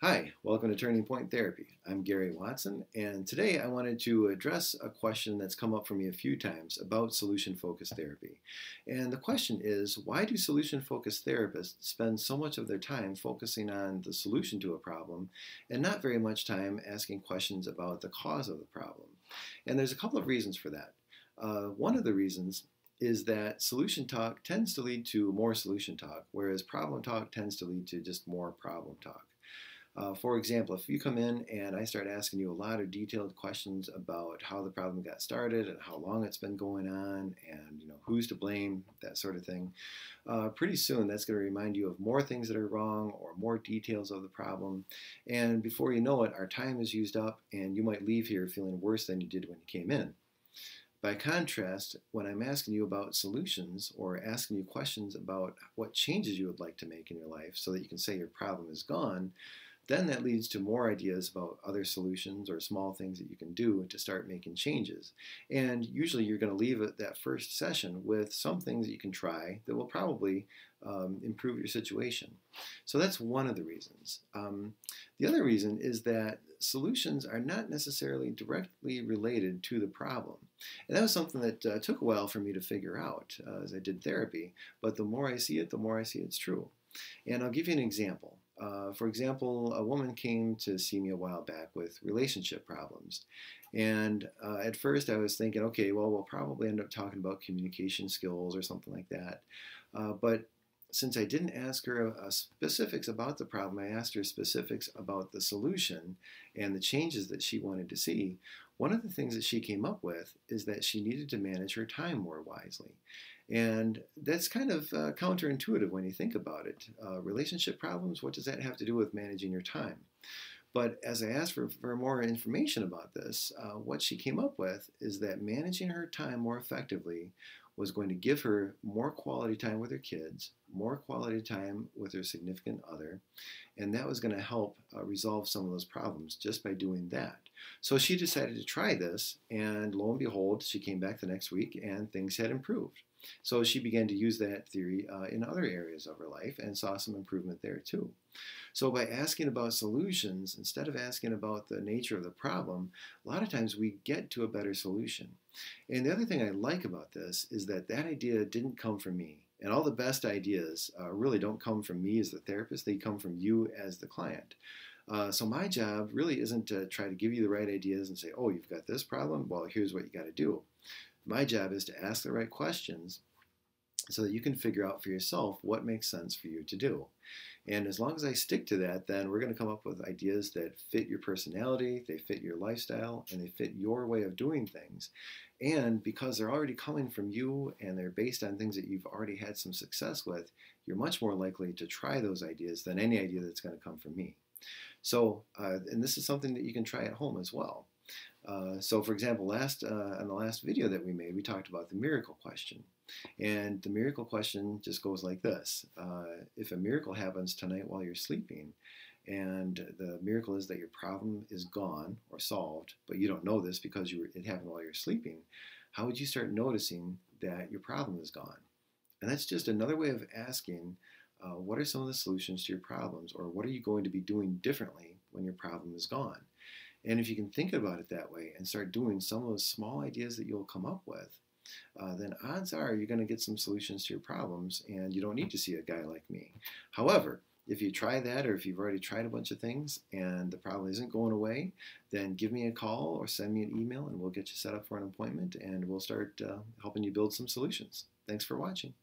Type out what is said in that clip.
Hi, welcome to Turning Point Therapy. I'm Gary Watson, and today I wanted to address a question that's come up for me a few times about solution focused therapy. And the question is, why do solution focused therapists spend so much of their time focusing on the solution to a problem and not very much time asking questions about the cause of the problem? And there's a couple of reasons for that. One of the reasons is that solution talk tends to lead to more solution talk, whereas problem talk tends to lead to just more problem talk. For example, if you come in and I start asking you a lot of detailed questions about how the problem got started and how long it's been going on and who's to blame, that sort of thing, pretty soon that's going to remind you of more things that are wrong or more details of the problem. And before you know it, our time is used up and you might leave here feeling worse than you did when you came in. By contrast, when I'm asking you about solutions or asking you questions about what changes you would like to make in your life so that you can say your problem is gone, then that leads to more ideas about other solutions or small things that you can do to start making changes. And usually you're going to leave that first session with some things that you can try that will probably improve your situation. So that's one of the reasons. The other reason is that solutions are not necessarily directly related to the problem. And that was something that took a while for me to figure out as I did therapy. But the more I see it, the more I see it's true. And I'll give you an example. For example, a woman came to see me a while back with relationship problems. And at first I was thinking, okay, well, we'll probably end up talking about communication skills or something like that. But since I didn't ask her specifics about the problem, I asked her specifics about the solution and the changes that she wanted to see. One of the things that she came up with is that she needed to manage her time more wisely. And that's kind of counterintuitive when you think about it. Relationship problems, what does that have to do with managing your time? But as I asked for more information about this, what she came up with is that managing her time more effectively was going to give her more quality time with her kids, more quality time with her significant other, and that was going to help resolve some of those problems just by doing that. So she decided to try this, and lo and behold, she came back the next week and things had improved. So she began to use that theory in other areas of her life and saw some improvement there too. So by asking about solutions, instead of asking about the nature of the problem, a lot of times we get to a better solution. And the other thing I like about this is that that idea didn't come from me. And all the best ideas really don't come from me as the therapist, they come from you as the client. So my job really isn't to try to give you the right ideas and say, oh, you've got this problem, well, here's what you got to do. My job is to ask the right questions so that you can figure out for yourself what makes sense for you to do. And as long as I stick to that, then we're going to come up with ideas that fit your personality, they fit your lifestyle, and they fit your way of doing things. And because they're already coming from you and they're based on things that you've already had some success with, you're much more likely to try those ideas than any idea that's going to come from me. So, and this is something that you can try at home as well. So for example, on the last video that we made, we talked about the miracle question. And the miracle question just goes like this. If a miracle happens tonight while you're sleeping, and the miracle is that your problem is gone or solved, but you don't know this because it happened while you're sleeping, how would you start noticing that your problem is gone? And that's just another way of asking, what are some of the solutions to your problems, or what are you going to be doing differently when your problem is gone? And if you can think about it that way and start doing some of those small ideas that you'll come up with, then odds are you're going to get some solutions to your problems and you don't need to see a guy like me. However, if you try that, or if you've already tried a bunch of things and the problem isn't going away, then give me a call or send me an email and we'll get you set up for an appointment and we'll start helping you build some solutions. Thanks for watching.